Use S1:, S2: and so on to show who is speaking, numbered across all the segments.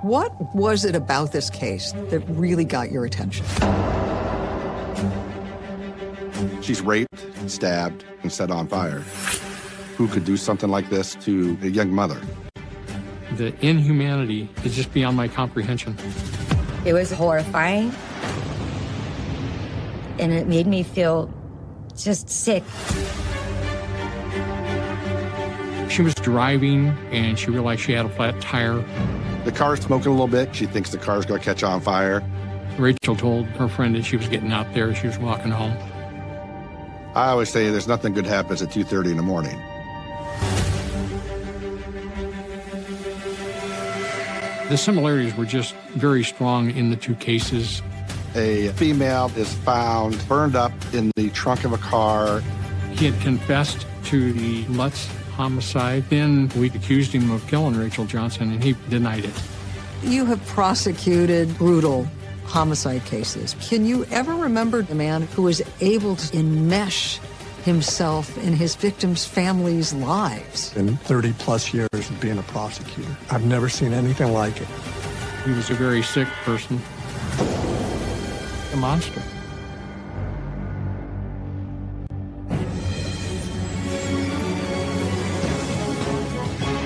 S1: What was it about this case that really got your attention?
S2: She's raped, stabbed, and set on fire. Who could do something like this to a young mother?
S3: The inhumanity is just beyond my comprehension.
S4: It was horrifying, and it made me feel just sick.
S3: She was driving, and she realized she had a flat tire.
S2: The car's smoking a little bit. She thinks the car's going to catch on fire.
S3: Rachel told her friend that she was getting out there. She was walking home.
S2: I always say there's nothing good happens at 2:30 in the morning.
S3: The similarities were just very strong in the two cases.
S2: A female is found burned up in the trunk of a car.
S3: He had confessed to the Lutz homicide. Then we accused him of killing Rachel Johnson, and he denied it.
S1: You have prosecuted brutal homicide cases. Can you ever remember a man who was able to enmesh himself in his victims' families' lives?
S5: In 30-plus years of being a prosecutor, I've never seen anything like it.
S3: He was a very sick person. A monster.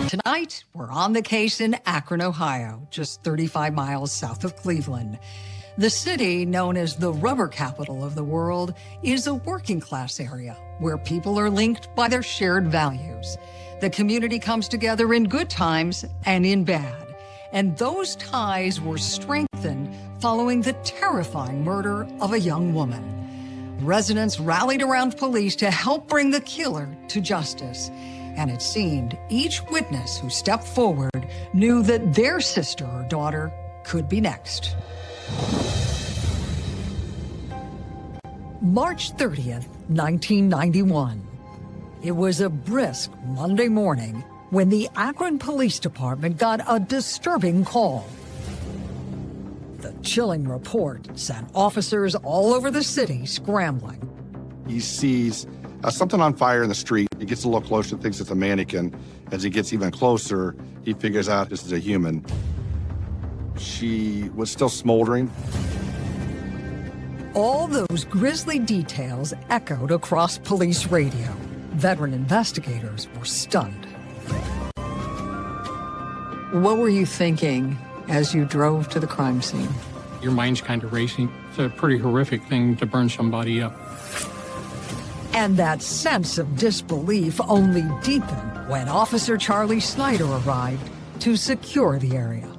S1: Tonight, we're on the case in Akron, Ohio, just 35 miles south of Cleveland. The city, known as the rubber capital of the world, is a working-class area where people are linked by their shared values. The community comes together in good times and in bad, and those ties were strengthened following the terrifying murder of a young woman. Residents rallied around police to help bring the killer to justice, and it seemed each witness who stepped forward knew that their sister or daughter could be next. March 30th, 1991. It was a brisk Monday morning when the Akron Police Department got a disturbing call. The chilling report sent officers all over the city scrambling.
S2: He sees something on fire in the street. He gets a little closer, thinks it's a mannequin. As he gets even closer, he figures out this is a human. She was still smoldering.
S1: All those grisly details echoed across police radio. Veteran investigators were stunned. What were you thinking as you drove to the crime scene?
S3: Your mind's kind of racing. It's a pretty horrific thing to burn somebody up.
S1: And that sense of disbelief only deepened when Officer Charlie Snyder arrived to secure the area.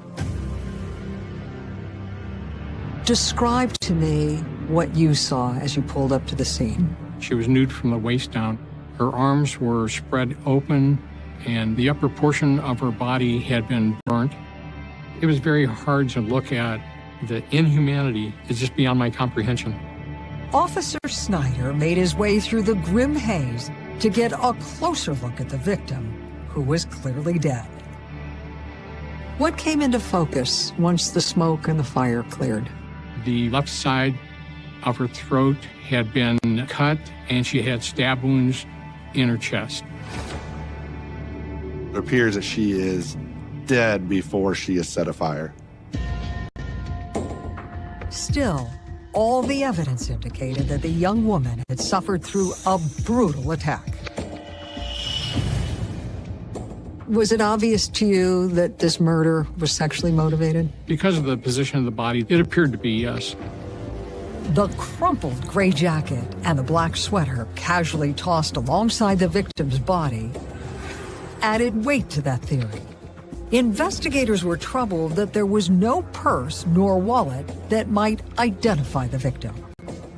S1: Describe to me what you saw as you pulled up to the scene.
S3: She was nude from the waist down. Her arms were spread open, and the upper portion of her body had been burnt. It was very hard to look at. The inhumanity is just beyond my comprehension.
S1: Officer Snyder made his way through the grim haze to get a closer look at the victim, who was clearly dead. What came into focus once the smoke and the fire cleared?
S3: The left side of her throat had been cut, and she had stab wounds in her chest.
S2: It appears that she is dead before she is set afire.
S1: Still, all the evidence indicated that the young woman had suffered through a brutal attack. Was it obvious to you that this murder was sexually motivated?
S3: Because of the position of the body, it appeared to be, yes.
S1: The crumpled gray jacket and the black sweater casually tossed alongside the victim's body added weight to that theory. Investigators were troubled that there was no purse nor wallet that might identify the victim.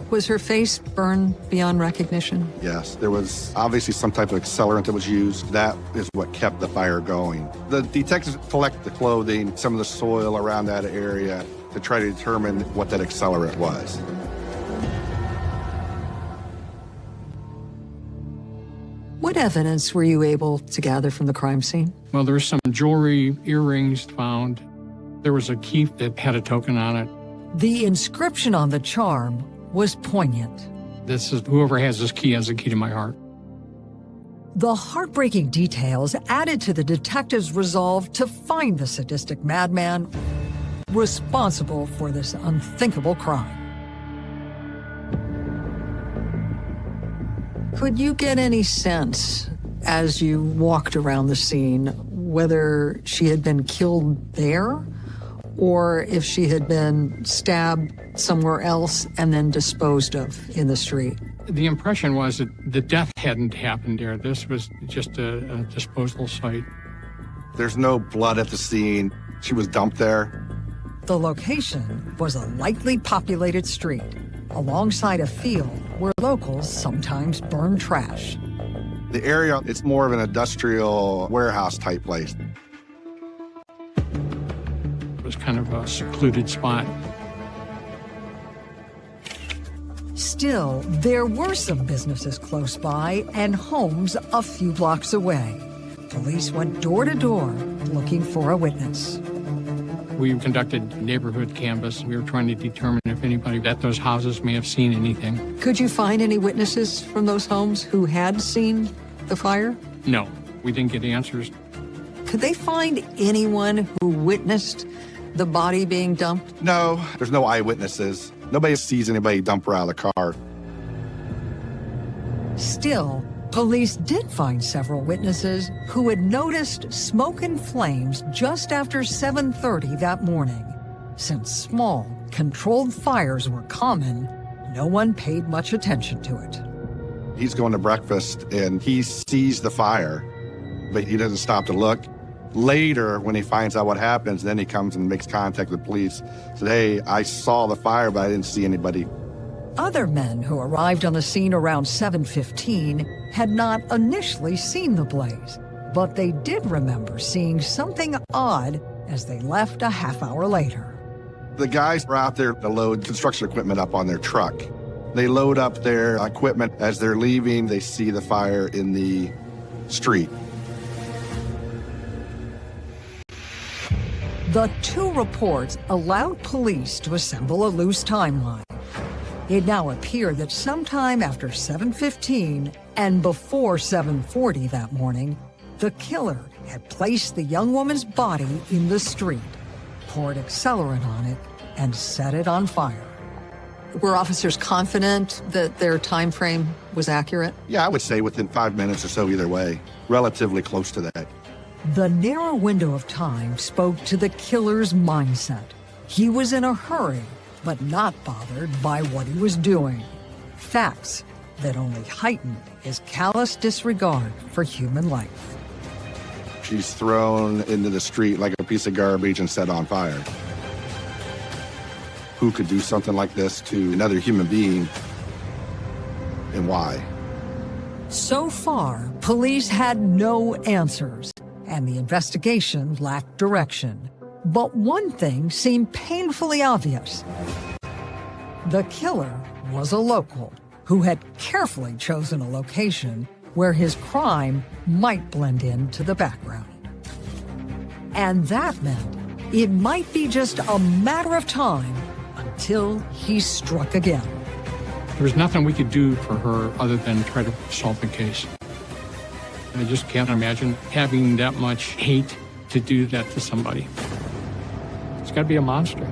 S1: Was her face burned beyond recognition?
S2: Yes, there was obviously some type of accelerant that was used. That is what kept the fire going. The detectives collected the clothing, some of the soil around that area to try to determine what that accelerant was.
S1: What evidence were you able to gather from the crime scene?
S3: Well, there was some jewelry, earrings found. There was a key that had a token on it.
S1: The inscription on the charm was poignant.
S3: This is, whoever has this key has the key to my heart.
S1: The heartbreaking details added to the detectives' resolve to find the sadistic madman responsible for this unthinkable crime. Could you get any sense, as you walked around the scene, whether she had been killed there or if she had been stabbed somewhere else and then disposed of in the street?
S3: The impression was that the death hadn't happened there. This was just a disposal site.
S2: There's no blood at the scene. She was dumped there.
S1: The location was a lightly populated street alongside a field where locals sometimes burn trash.
S2: The area, it's more of an industrial warehouse type place.
S3: It was kind of a secluded spot.
S1: Still, there were some businesses close by and homes a few blocks away. Police went door to door looking for a witness.
S3: We conducted neighborhood canvass. We were trying to determine if anybody at those houses may have seen anything.
S1: Could you find any witnesses from those homes who had seen the fire?
S3: No, we didn't get answers.
S1: Could they find anyone who witnessed the body being dumped?
S2: No, there's no eyewitnesses. Nobody sees anybody dump her out of the car.
S1: Still, police did find several witnesses who had noticed smoke and flames just after 7:30 that morning. Since small, controlled fires were common, no one paid much attention to it.
S2: He's going to breakfast and he sees the fire, but he doesn't stop to look. Later, when he finds out what happens, then he comes and makes contact with the police. Said, hey, I saw the fire, but I didn't see anybody.
S1: Other men who arrived on the scene around 7:15 had not initially seen the blaze, but they did remember seeing something odd as they left a half hour later.
S2: The guys were out there to load construction equipment up on their truck. They load up their equipment. As they're leaving, they see the fire in the street.
S1: The two reports allowed police to assemble a loose timeline. It now appeared that sometime after 7:15 and before 7:40 that morning, the killer had placed the young woman's body in the street, poured accelerant on it, and set it on fire. Were officers confident that their time frame was accurate?
S2: Yeah, I would say within 5 minutes or so either way, relatively close to that.
S1: The narrow window of time spoke to the killer's mindset. He was in a hurry, but not bothered by what he was doing. Facts that only heightened his callous disregard for human life.
S2: She's thrown into the street like a piece of garbage and set on fire. Who could do something like this to another human being, and why?
S1: So far, police had no answers, and the investigation lacked direction. But one thing seemed painfully obvious. The killer was a local who had carefully chosen a location where his crime might blend into the background. And that meant it might be just a matter of time until he struck again.
S3: There was nothing we could do for her other than try to solve the case. I just can't imagine having that much hate to do that to somebody. It's got to be a monster.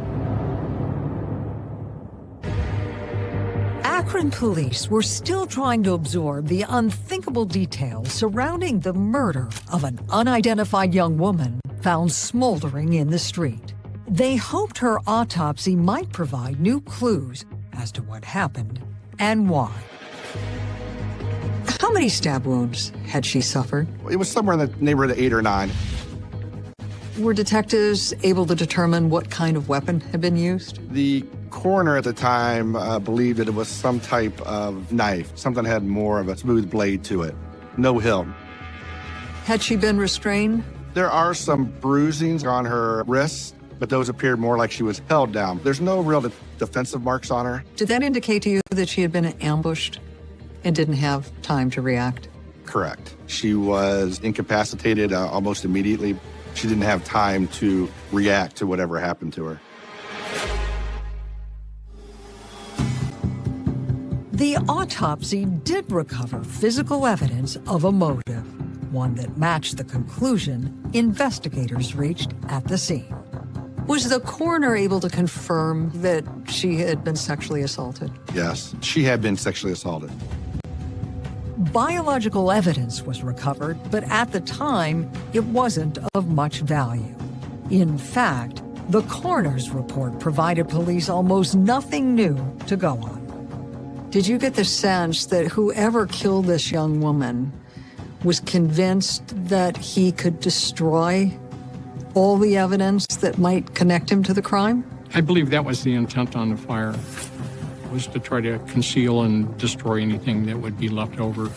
S1: Akron police were still trying to absorb the unthinkable details surrounding the murder of an unidentified young woman found smoldering in the street. They hoped her autopsy might provide new clues as to what happened and why. How many stab wounds had she suffered?
S2: It was somewhere in the neighborhood of 8 or 9.
S1: Were detectives able to determine what kind of weapon had been used?
S2: The coroner at the time believed that it was some type of knife. Something had more of a smooth blade to it. No hilt.
S1: Had she been restrained?
S2: There are some bruisings on her wrists, but those appeared more like she was held down. There's no real defensive marks on her.
S1: Did that indicate to you that she had been ambushed and didn't have time to react?
S2: Correct. She was incapacitated almost immediately. She didn't have time to react to whatever happened to her.
S1: The autopsy did recover physical evidence of a motive, one that matched the conclusion investigators reached at the scene. Was the coroner able to confirm that she had been sexually assaulted?
S2: Yes, she had been sexually assaulted.
S1: Biological evidence was recovered, but at the time, it wasn't of much value. In fact, the coroner's report provided police almost nothing new to go on. Did you get the sense that whoever killed this young woman was convinced that he could destroy all the evidence that might connect him to the crime?
S3: I believe that was the intent on the fire, was to try to conceal and destroy anything that would be left over.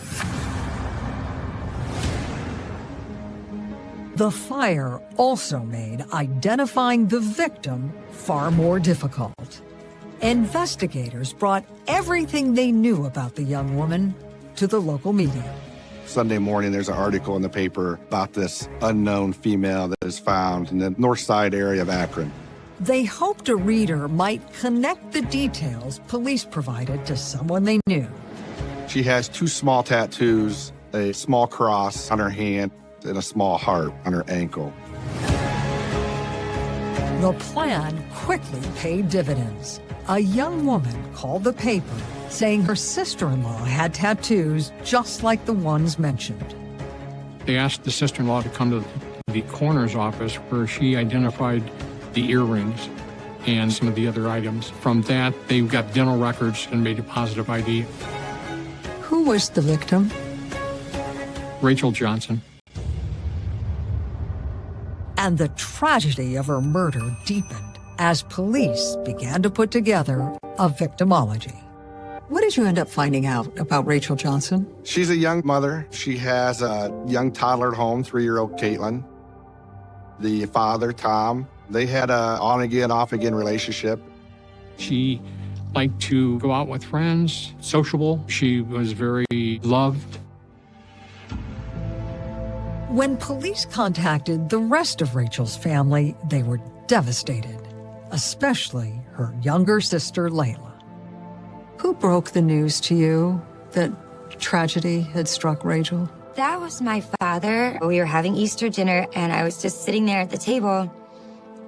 S1: The fire also made identifying the victim far more difficult. Investigators brought everything they knew about the young woman to the local media.
S2: Sunday morning, there's an article in the paper about this unknown female that is found in the north side area of Akron.
S1: They hoped a reader might connect the details police provided to someone they knew.
S2: She has 2 small tattoos, a small cross on her hand, and a small heart on her ankle.
S1: The plan quickly paid dividends. A young woman called the paper saying her sister-in-law had tattoos just like the ones mentioned.
S3: They asked the sister-in-law to come to the coroner's office, where she identified the earrings and some of the other items. From that, they got dental records and made a positive ID.
S1: Who was the victim?
S3: Rachel Johnson.
S1: And the tragedy of her murder deepened as police began to put together a victimology. What did you end up finding out about Rachel Johnson?
S2: She's a young mother. She has a young toddler at home, 3-year-old Caitlin. The father, Tom, they had a on-again, off-again relationship.
S3: She liked to go out with friends, sociable. She was very loved.
S1: When police contacted the rest of Rachel's family, they were devastated, especially her younger sister, Layla. Who broke the news to you that tragedy had struck Rachel?
S4: That was my father. We were having Easter dinner, and I was just sitting there at the table,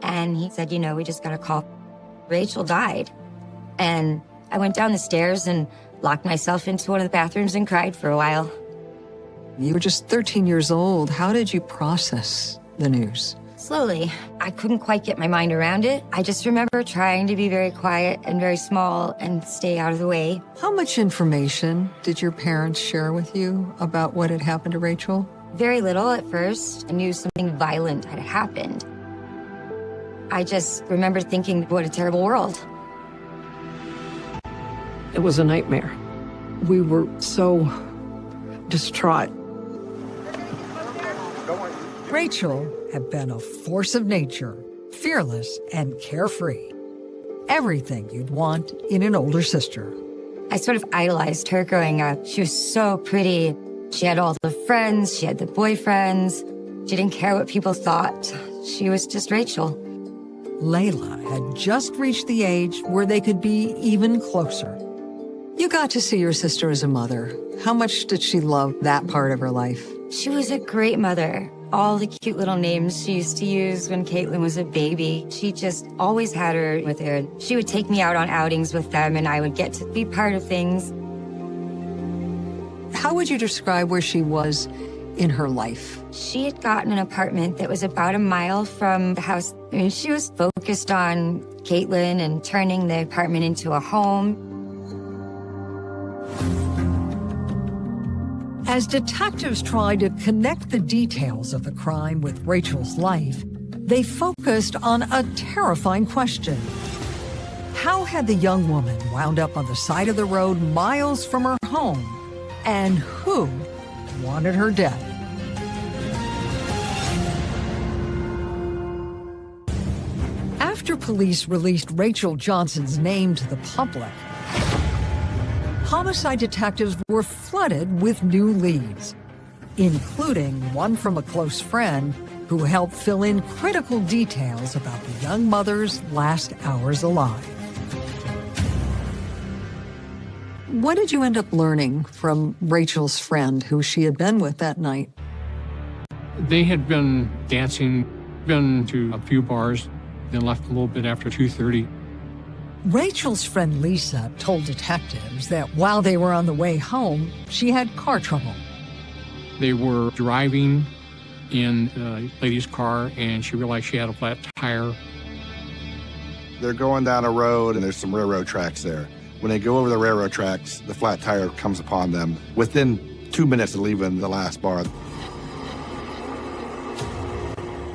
S4: and he said, we just got a call. Rachel died. And I went down the stairs and locked myself into one of the bathrooms and cried for a while.
S1: You were just 13 years old. How did you process the news?
S4: Slowly. I couldn't quite get my mind around it. I just remember trying to be very quiet and very small and stay out of the way.
S1: How much information did your parents share with you about what had happened to Rachel?
S4: Very little at first. I knew something violent had happened. I just remember thinking, what a terrible world.
S6: It was a nightmare. We were so distraught.
S1: Rachel had been a force of nature, fearless and carefree. Everything you'd want in an older sister.
S4: I sort of idolized her growing up. She was so pretty. She had all the friends, she had the boyfriends. She didn't care what people thought. She was just Rachel.
S1: Layla had just reached the age where they could be even closer. You got to see your sister as a mother. How much did she love that part of her life?
S4: She was a great mother. All the cute little names she used to use when Caitlin was a baby. She just always had her with her. She would take me out on outings with them, and I would get to be part of things.
S1: How would you describe where she was in her life?
S4: She had gotten an apartment that was about a mile from the house. I mean, she was focused on Caitlin and turning the apartment into a home.
S1: As detectives tried to connect the details of the crime with Rachel's life, they focused on a terrifying question. How had the young woman wound up on the side of the road miles from her home? And who wanted her dead? After police released Rachel Johnson's name to the public, homicide detectives were flooded with new leads, including one from a close friend who helped fill in critical details about the young mother's last hours alive. What did you end up learning from Rachel's friend who she had been with that night?
S3: They had been dancing, been to a few bars, then left a little bit after 2:30.
S1: Rachel's friend Lisa told detectives that while they were on the way home, she had car trouble.
S3: They were driving in a lady's car, and she realized she had a flat tire.
S2: They're going down a road, and there's some railroad tracks there. When they go over the railroad tracks, the flat tire comes upon them within 2 minutes of leaving the last bar.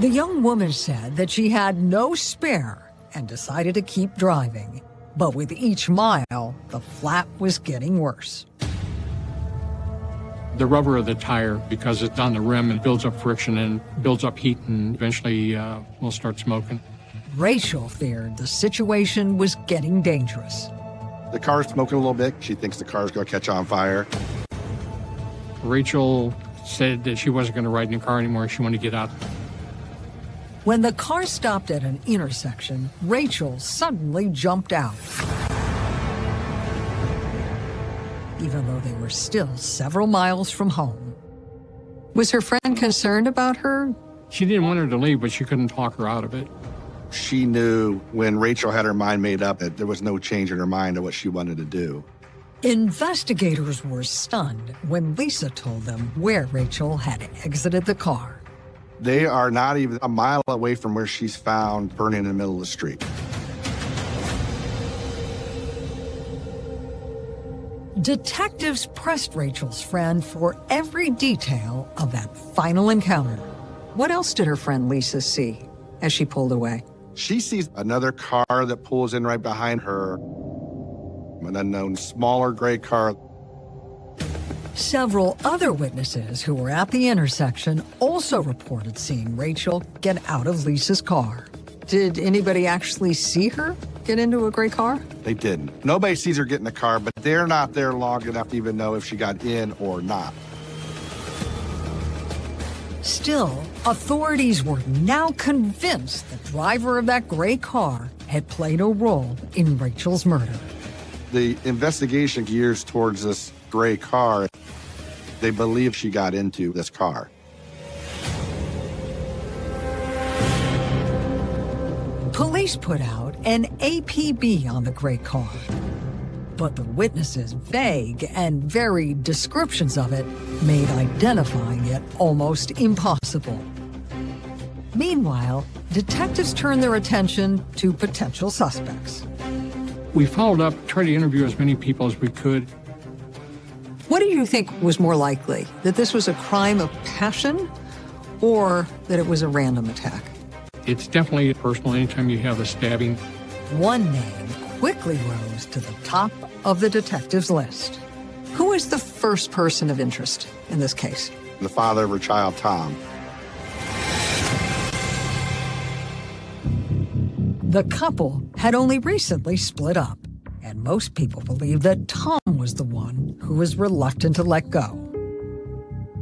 S1: The young woman said that she had no spare and decided to keep driving. But with each mile, the flat was getting worse.
S3: The rubber of the tire, because it's on the rim, it builds up friction and builds up heat, and eventually will start smoking.
S1: Rachel feared the situation was getting dangerous.
S2: The car's smoking a little bit. She thinks the car's going to catch on fire.
S3: Rachel said that she wasn't going to ride in the car anymore. She wanted to get out.
S1: When the car stopped at an intersection, Rachel suddenly jumped out. Even though they were still several miles from home. Was her friend concerned about her?
S3: She didn't want her to leave, but she couldn't talk her out of it.
S2: She knew when Rachel had her mind made up that there was no change in her mind of what she wanted to do.
S1: Investigators were stunned when Lisa told them where Rachel had exited the car.
S2: They are not even a mile away from where she's found burning in the middle of the street.
S1: Detectives pressed Rachel's friend for every detail of that final encounter. What else did her friend Lisa see as she pulled away?
S2: She sees another car that pulls in right behind her, an unknown smaller gray car.
S1: Several other witnesses who were at the intersection also reported seeing Rachel get out of Lisa's car. Did anybody actually see her get into a gray car?
S2: They didn't. Nobody sees her get in the car, but they're not there long enough to even know if she got in or not.
S1: Still, authorities were now convinced the driver of that gray car had played a role in Rachel's murder.
S2: The investigation gears towards this gray car. They believe she got into this car.
S1: Police put out an APB on the gray car, but the witnesses' vague and varied descriptions of it made identifying it almost impossible. Meanwhile, detectives turned their attention to potential suspects.
S3: We followed up, tried to interview as many people as we could.
S1: What do you think was more likely, that this was a crime of passion or that it was a random attack?
S3: It's definitely personal anytime you have a stabbing.
S1: One name quickly rose to the top of the detectives' list. Who is the first person of interest in this case?
S2: The father of her child, Tom.
S1: The couple had only recently split up, and most people believe that Tom was the one who was reluctant to let go.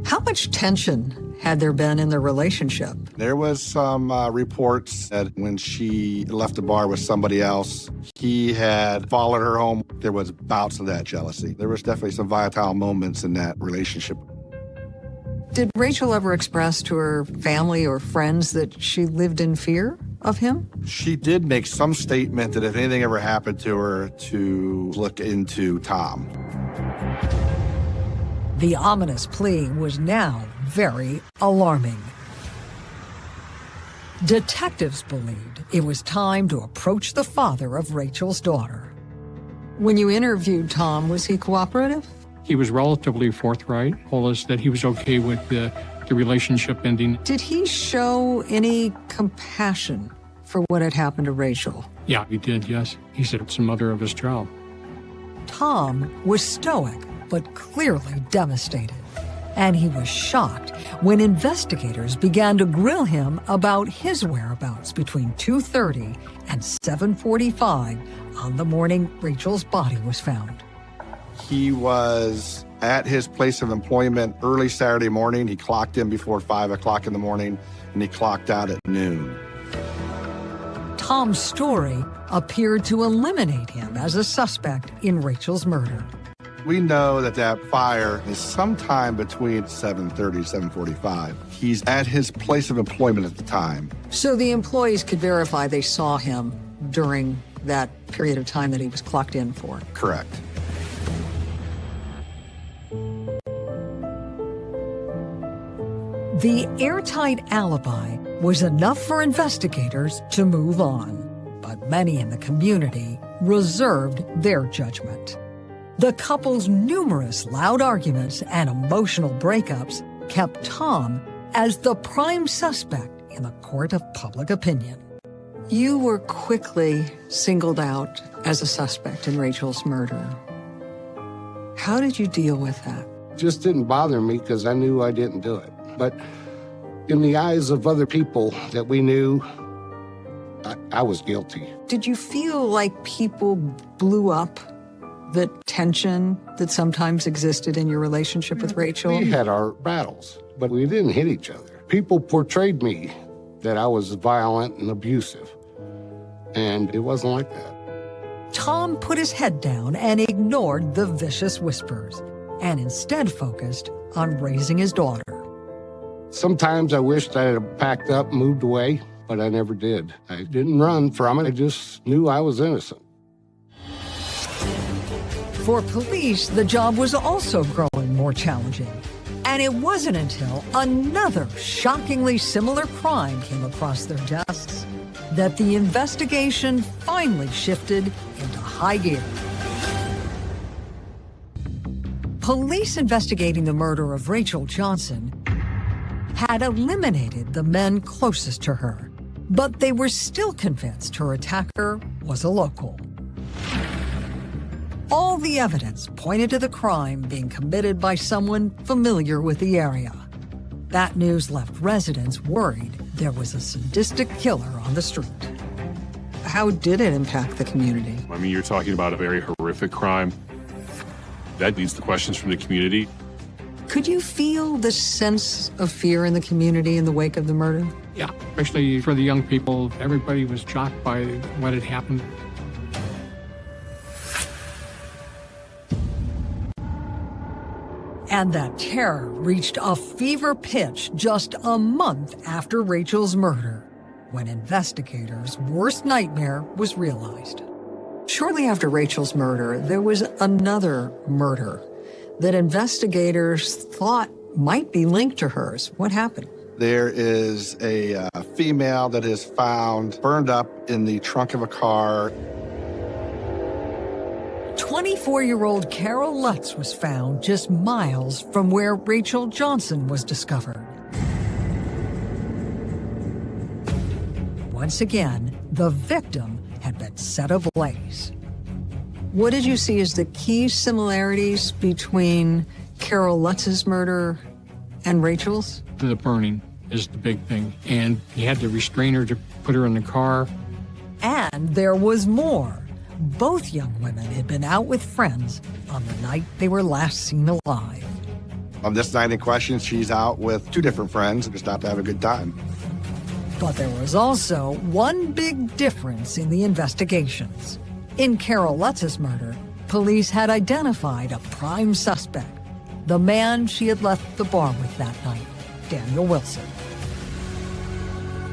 S1: How much tension had there been in their relationship?
S2: There was some reports that when she left the bar with somebody else, he had followed her home. There was bouts of that jealousy. There was definitely some volatile moments in that relationship.
S1: Did Rachel ever express to her family or friends that she lived in fear of him?
S2: She did make some statement that if anything ever happened to her, to look into Tom.
S1: The ominous plea was now very alarming. Detectives believed it was time to approach the father of Rachel's daughter. When you interviewed Tom, was he cooperative?
S3: He was relatively forthright, told us that he was okay with the relationship ending.
S1: Did he show any compassion for what had happened to Rachel?
S3: Yeah, he did, yes. He said it's the mother of his child.
S1: Tom was stoic, but clearly devastated. And he was shocked when investigators began to grill him about his whereabouts between 2:30 and 7:45 on the morning Rachel's body was found.
S2: He was at his place of employment early Saturday morning. He clocked in before 5 o'clock in the morning, and he clocked out at noon.
S1: Tom's story appeared to eliminate him as a suspect in Rachel's murder.
S2: We know that that fire is sometime between 7:30 and 7:45. He's at his place of employment at the time.
S1: So the employees could verify they saw him during that period of time that he was clocked in for.
S2: Correct.
S1: The airtight alibi was enough for investigators to move on, but many in the community reserved their judgment. The couple's numerous loud arguments and emotional breakups kept Tom as the prime suspect in the court of public opinion. You were quickly singled out as a suspect in Rachel's murder. How did you deal with that?
S7: Just didn't bother me because I knew I didn't do it. But in the eyes of other people that we knew, I was guilty.
S1: Did you feel like people blew up the tension that sometimes existed in your relationship with Rachel?
S7: We had our battles, but we didn't hit each other. People portrayed me that I was violent and abusive, and it wasn't like that.
S1: Tom put his head down and ignored the vicious whispers, and instead focused on raising his daughter.
S7: Sometimes I wished I had packed up and moved away, but I never did. I didn't run from it. I just knew I was innocent.
S1: For police, the job was also growing more challenging. And it wasn't until another shockingly similar crime came across their desks that the investigation finally shifted into high gear. Police investigating the murder of Rachel Johnson had eliminated the men closest to her, but they were still convinced her attacker was a local. All the evidence pointed to the crime being committed by someone familiar with the area. That news left residents worried there was a sadistic killer on the street. How did it impact the community?
S8: I mean, you're talking about a very horrific crime. That leads to questions from the community.
S1: Could you feel the sense of fear in the community in the wake of the murder?
S3: Yeah, especially for the young people. Everybody was shocked by what had happened.
S1: And that terror reached a fever pitch just a month after Rachel's murder, when investigators' worst nightmare was realized. Shortly after Rachel's murder, there was another murder that investigators thought might be linked to hers. What happened?
S2: There is a female that is found burned up in the trunk of a car.
S1: 24-year-old Carol Lutz was found just miles from where Rachel Johnson was discovered. Once again, the victim had been set ablaze. What did you see as the key similarities between Carol Lutz's murder and Rachel's?
S3: The burning is the big thing. And he had to restrain her to put her in the car.
S1: And there was more. Both young women had been out with friends on the night they were last seen alive.
S2: On this night in question, she's out with two different friends, just out to have a good time.
S1: But there was also one big difference in the investigations. In Carol Lutz's murder, police had identified a prime suspect, the man she had left the bar with that night, Daniel Wilson.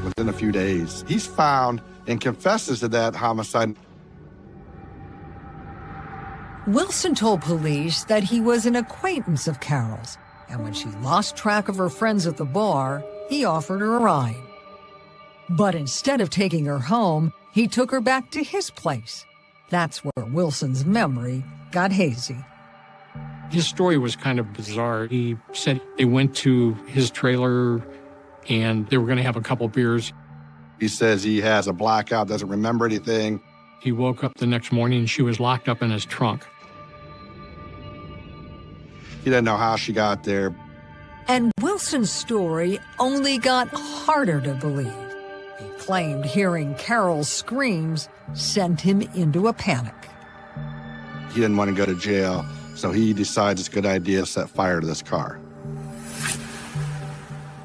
S2: Within a few days, he's found and confesses to that homicide.
S1: Wilson told police that he was an acquaintance of Carol's, and when she lost track of her friends at the bar, he offered her a ride. But instead of taking her home, he took her back to his place. That's where Wilson's memory got hazy.
S3: His story was kind of bizarre. He said they went to his trailer and they were going to have a couple beers.
S2: He says he has a blackout, doesn't remember anything.
S3: He woke up the next morning and she was locked up in his trunk.
S2: He didn't know how she got there.
S1: And Wilson's story only got harder to believe. He claimed hearing Carol's screams sent him into a panic.
S2: He didn't want to go to jail, so he decides it's a good idea to set fire to this car.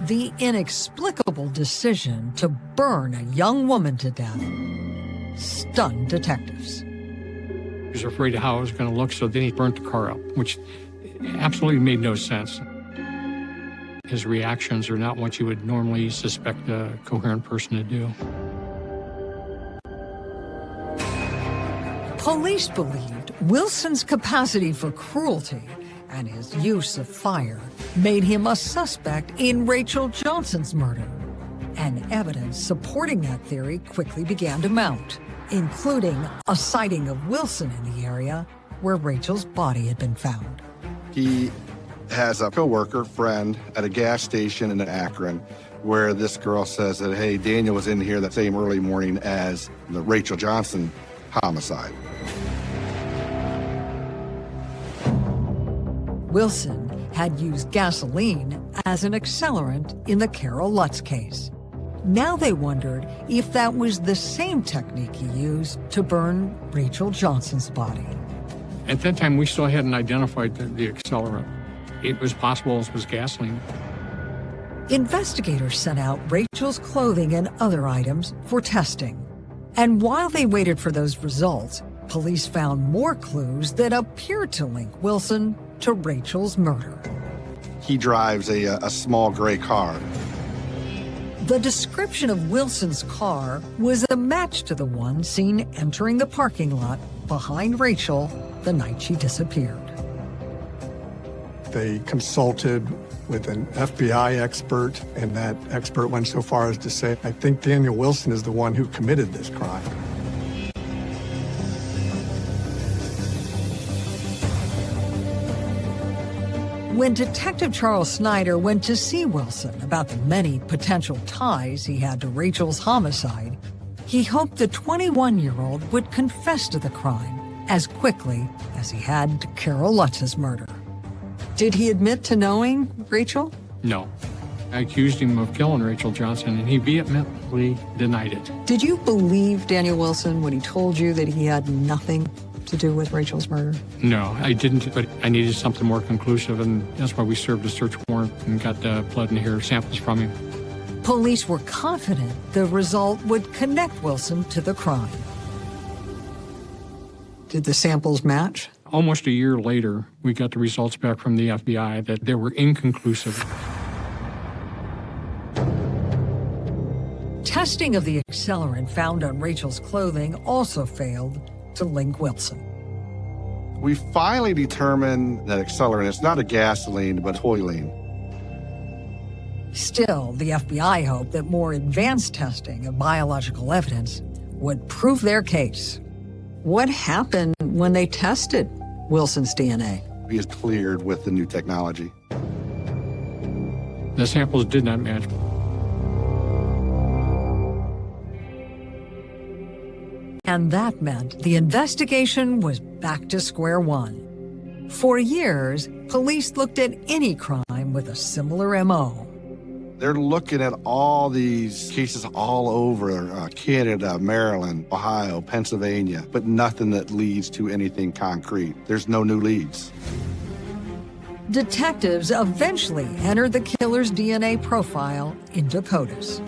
S1: The inexplicable decision to burn a young woman to death stunned detectives.
S3: He was afraid of how it was going to look, so then he burnt the car up, which absolutely made no sense. His reactions are not what you would normally suspect a coherent person to do.
S1: Police believed Wilson's capacity for cruelty and his use of fire made him a suspect in Rachel Johnson's murder. And evidence supporting that theory quickly began to mount, including a sighting of Wilson in the area where Rachel's body had been found.
S2: He has a coworker, friend, at a gas station in Akron, where this girl says that, hey, Daniel was in here that same early morning as the Rachel Johnson homicide.
S1: Wilson had used gasoline as an accelerant in the Carol Lutz case. Now they wondered if that was the same technique he used to burn Rachel Johnson's body.
S3: At that time, we still hadn't identified the accelerant. It was possible it was gasoline.
S1: Investigators sent out Rachel's clothing and other items for testing. And while they waited for those results, police found more clues that appeared to link Wilson to Rachel's murder.
S2: He drives a small gray car.
S1: The description of Wilson's car was a match to the one seen entering the parking lot behind Rachel the night she disappeared.
S5: They consulted with an FBI expert, and that expert went so far as to say, I think Daniel Wilson is the one who committed this crime.
S1: When Detective Charles Snyder went to see Wilson about the many potential ties he had to Rachel's homicide, he hoped the 21-year-old would confess to the crime as quickly as he had to Carol Lutz's murder. Did he admit to knowing Rachel?
S3: No. I accused him of killing Rachel Johnson, and he vehemently denied it.
S1: Did you believe Daniel Wilson when he told you that he had nothing to do with Rachel's murder?
S3: No, I didn't, but I needed something more conclusive, and that's why we served a search warrant and got blood and hair samples from him.
S1: Police were confident the result would connect Wilson to the crime. Did the samples match?
S3: Almost a year later, we got the results back from the FBI that they were inconclusive.
S1: Testing of the accelerant found on Rachel's clothing also failed to link Wilson.
S2: We finally determined that accelerant is not a gasoline, but toluene.
S1: Still, the FBI hoped that more advanced testing of biological evidence would prove their case. What happened when they tested Wilson's DNA?
S2: He is cleared with the new technology.
S3: The samples did not match.
S1: And that meant the investigation was back to square one. For years, police looked at any crime with a similar MO.
S2: They're looking at all these cases all over Canada, Maryland, Ohio, Pennsylvania, but nothing that leads to anything concrete. There's no new leads.
S1: Detectives eventually entered the killer's DNA profile into CODIS.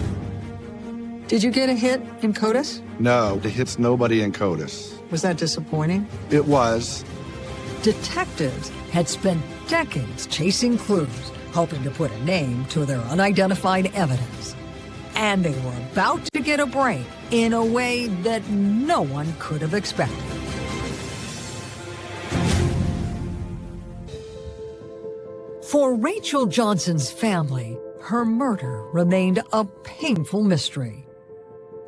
S1: Did you get a hit in CODIS?
S2: No, it hits nobody in CODIS.
S1: Was that disappointing?
S2: It was.
S1: Detectives had spent decades chasing clues, hoping to put a name to their unidentified evidence. And they were about to get a break in a way that no one could have expected. For Rachel Johnson's family, her murder remained a painful mystery.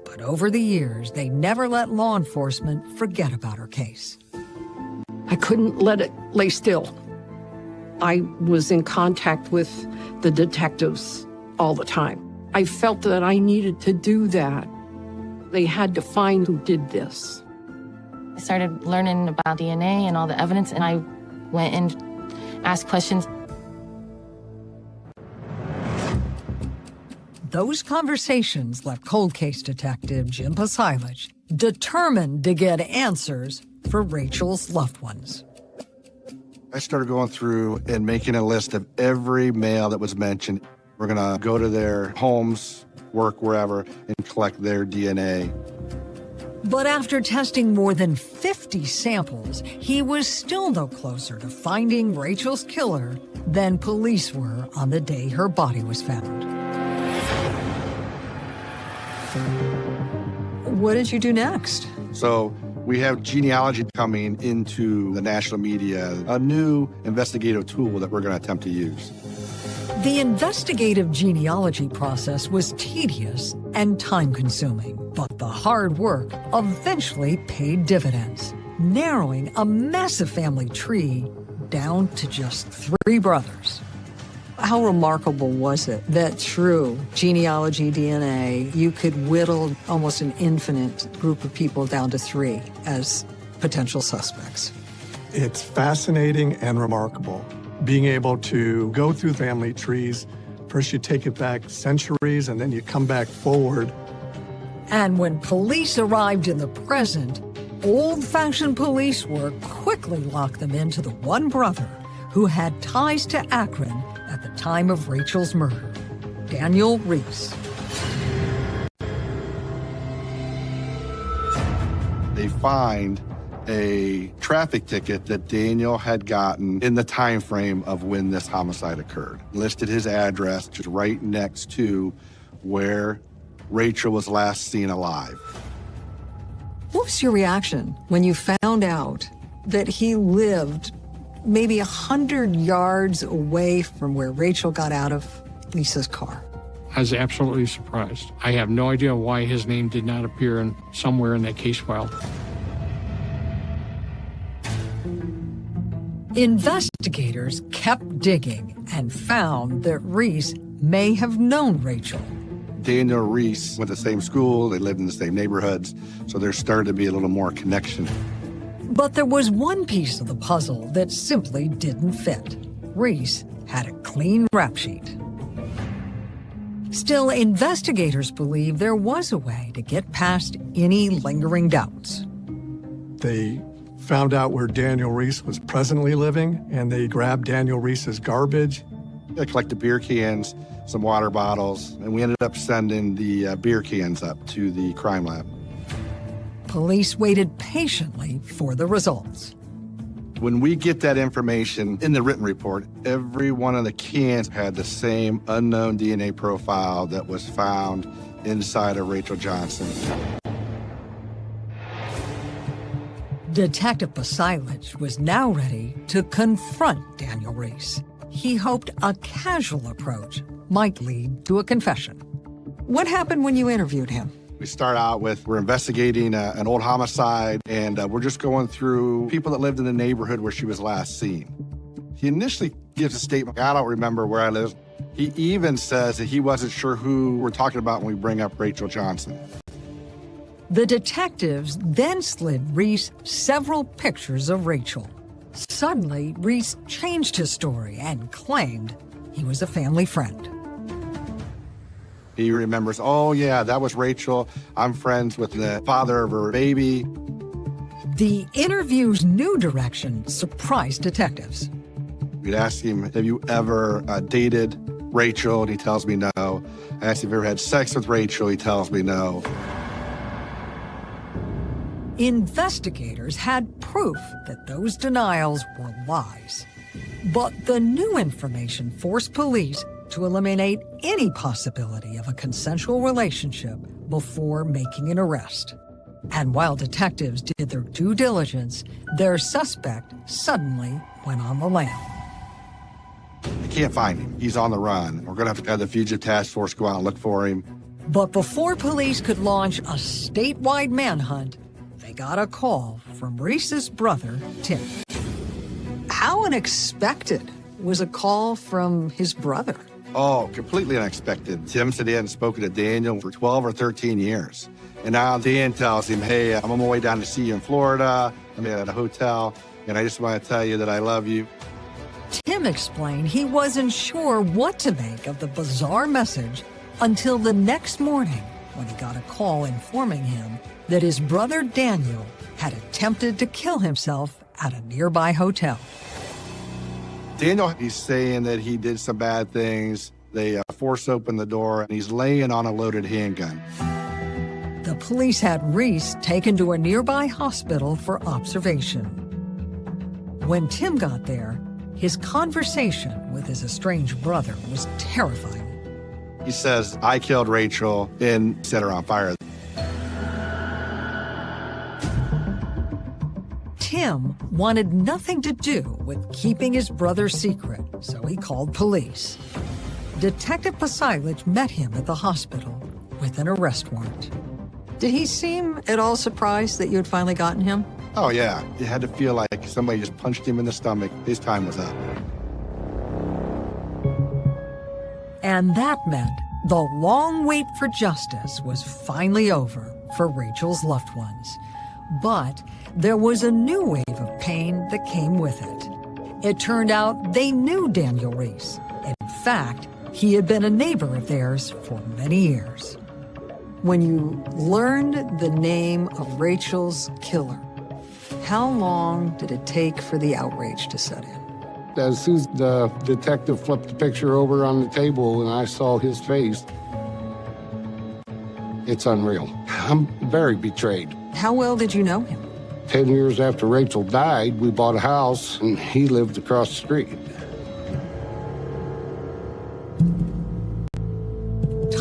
S1: But over the years, they never let law enforcement forget about her case.
S6: I couldn't let it lay still. I was in contact with the detectives all the time. I felt that I needed to do that. They had to find who did this.
S9: I started learning about DNA and all the evidence, and I went and asked questions.
S1: Those conversations left cold case detective Jim Pasilich determined to get answers for Rachel's loved ones.
S2: I started going through and making a list of every male that was mentioned. We're gonna go to their homes, work wherever, and collect their DNA.
S1: But after testing more than 50 samples, he was still no closer to finding Rachel's killer than police were on the day her body was found. What did you do next?
S2: So we have genealogy coming into the national media, a new investigative tool that we're going to attempt to use.
S1: The investigative genealogy process was tedious and time-consuming, but the hard work eventually paid dividends, narrowing a massive family tree down to just 3 brothers. How remarkable was it that through genealogy DNA, you could whittle almost an infinite group of people down to 3 as potential suspects?
S5: It's fascinating and remarkable. Being able to go through family trees, first you take it back centuries and then you come back forward.
S1: And when police arrived in the present, old-fashioned police work quickly locked them into the one brother who had ties to Akron at the time of Rachel's murder, Daniel Reese.
S2: They find a traffic ticket that Daniel had gotten in the time frame of when this homicide occurred. Listed his address just right next to where Rachel was last seen alive.
S1: What was your reaction when you found out that he lived maybe 100 yards away from where Rachel got out of Lisa's car?
S3: I was absolutely surprised. I have no idea why his name did not appear somewhere in that case file.
S1: Investigators kept digging and found that Reese may have known Rachel.
S2: Daniel Reese went to the same school, they lived in the same neighborhoods, so there started to be a little more connection.
S1: But there was one piece of the puzzle that simply didn't fit. Reese had a clean rap sheet. Still, investigators believe there was a way to get past any lingering doubts.
S5: They found out where Daniel Reese was presently living, and they grabbed Daniel Reese's garbage.
S2: They collected beer cans, some water bottles, and we ended up sending the beer cans up to the crime lab.
S1: Police waited patiently for the results.
S2: When we get that information in the written report, every one of the cans had the same unknown DNA profile that was found inside of Rachel Johnson.
S1: Detective Basilich was now ready to confront Daniel Reese. He hoped a casual approach might lead to a confession. What happened when you interviewed him?
S2: We start out with, we're investigating an old homicide, and we're just going through people that lived in the neighborhood where she was last seen. He initially gives a statement, I don't remember where I live. He even says that he wasn't sure who we're talking about when we bring up Rachel Johnson.
S1: The detectives then slid Reese several pictures of Rachel. Suddenly, Reese changed his story and claimed he was a family friend.
S2: He remembers, oh yeah, that was Rachel. I'm friends with the father of her baby.
S1: The interview's new direction surprised detectives.
S2: We'd ask him, have you ever dated Rachel? And he tells me no. I asked him, have you ever had sex with Rachel? He tells me no.
S1: Investigators had proof that those denials were lies. But the new information forced police to eliminate any possibility of a consensual relationship before making an arrest. And while detectives did their due diligence, their suspect suddenly went on the lam.
S2: I can't find him. He's on the run. We're going to have the fugitive task force go out and look for him.
S1: But before police could launch a statewide manhunt, they got a call from Reese's brother, Tim. How unexpected was a call from his brother?
S2: Oh, completely unexpected. Tim said he hadn't spoken to Daniel for 12 or 13 years. And now Dan tells him, hey, I'm on my way down to see you in Florida. I'm at a hotel, and I just want to tell you that I love you.
S1: Tim explained he wasn't sure what to make of the bizarre message until the next morning when he got a call informing him that his brother Daniel had attempted to kill himself at a nearby hotel.
S2: Daniel, he's saying that he did some bad things. They force open the door, and he's laying on a loaded handgun.
S1: The police had Reese taken to a nearby hospital for observation. When Tim got there, his conversation with his estranged brother was terrifying.
S2: He says, I killed Rachel and set her on fire.
S1: Tim wanted nothing to do with keeping his brother's secret, so he called police. Detective Pasilich met him at the hospital with an arrest warrant. Did he seem at all surprised that you had finally gotten him?
S2: Oh, yeah. It had to feel like somebody just punched him in the stomach. His time was up.
S1: And that meant the long wait for justice was finally over for Rachel's loved ones. But there was a new wave of pain that came with it. It turned out they knew Daniel Reese. In fact, he had been a neighbor of theirs for many years. When you learned the name of Rachel's killer, how long did it take for the outrage to set in?
S7: As soon as the detective flipped the picture over on the table and I saw his face, it's unreal. I'm very betrayed.
S1: How well did you know him?
S7: 10 years after Rachel died, we bought a house and he lived across the street.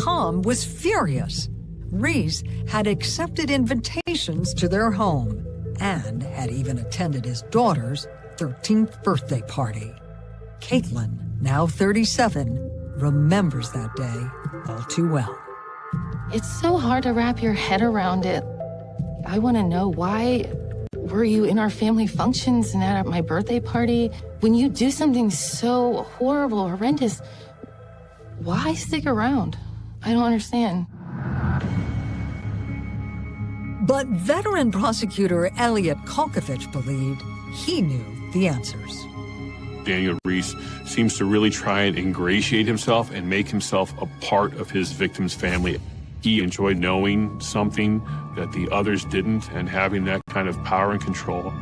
S1: Tom was furious. Reese had accepted invitations to their home and had even attended his daughter's 13th birthday party. Caitlin, now 37, remembers that day all too well.
S9: It's so hard to wrap your head around it. I want to know, why were you in our family functions and not at my birthday party? When you do something so horrible, horrendous, why stick around? I don't understand.
S1: But veteran prosecutor Elliot Kolkovich believed he knew the answers.
S8: Daniel Reese seems to really try and ingratiate himself and make himself a part of his victim's family. He enjoyed knowing something that the others didn't and having that kind of power and control.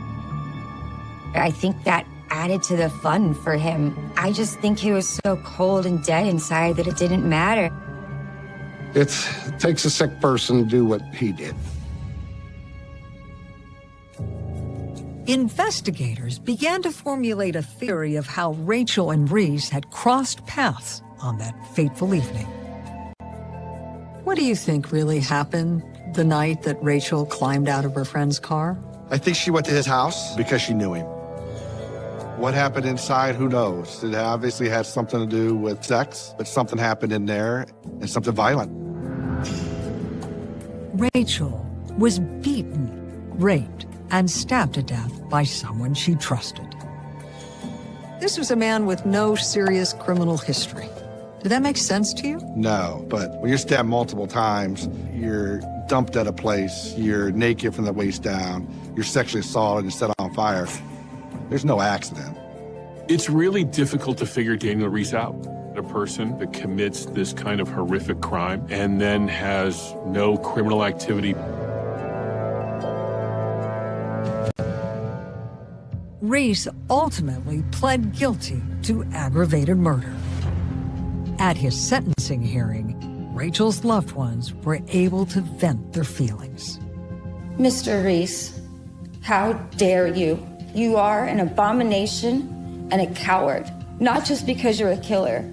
S4: I think that added to the fun for him. I just think he was so cold and dead inside that it didn't matter.
S7: It takes a sick person to do what he did.
S1: Investigators began to formulate a theory of how Rachel and Reese had crossed paths on that fateful evening. What do you think really happened the night that Rachel climbed out of her friend's car?
S2: I think she went to his house because she knew him. What happened inside, who knows? It obviously had something to do with sex, but something happened in there and something violent.
S1: Rachel was beaten, raped, and stabbed to death by someone she trusted. This was a man with no serious criminal history. Did that make sense to you?
S2: No, but when you're stabbed multiple times, you're dumped at a place, you're naked from the waist down, you're sexually assaulted and set on fire. There's no accident.
S8: It's really difficult to figure Daniel Reese out. A person that commits this kind of horrific crime and then has no criminal activity.
S1: Reese ultimately pled guilty to aggravated murder. At his sentencing hearing, Rachel's loved ones were able to vent their feelings.
S10: Mr. Reese, how dare you? You are an abomination and a coward, not just because you're a killer,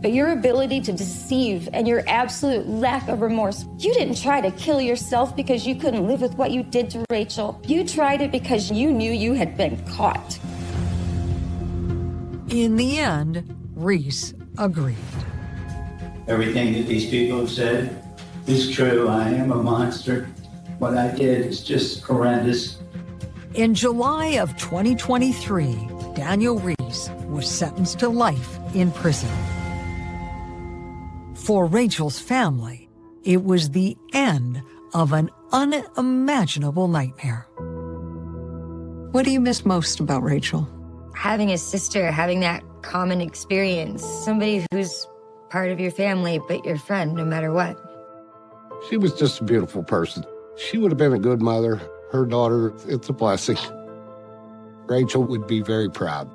S10: but your ability to deceive and your absolute lack of remorse. You didn't try to kill yourself because you couldn't live with what you did to Rachel. You tried it because you knew you had been caught.
S1: In the end, Reese agreed.
S11: Everything that these people have said is true. I am a monster. What I did is just horrendous.
S1: In July of 2023, Daniel Reese was sentenced to life in prison. For Rachel's family, it was the end of an unimaginable nightmare. What do you miss most about Rachel?
S4: Having a sister, having that common experience, somebody who's part of your family, but your friend no matter what.
S7: She was just a beautiful person. She would have been a good mother. Her daughter, it's a blessing. Rachel would be very proud.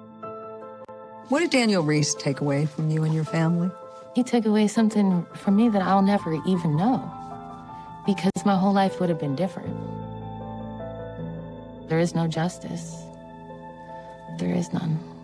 S1: What did Daniel Reese take away from you and your family?
S9: He took away something from me that I'll never even know. because my whole life would have been different. There is no justice. There is none.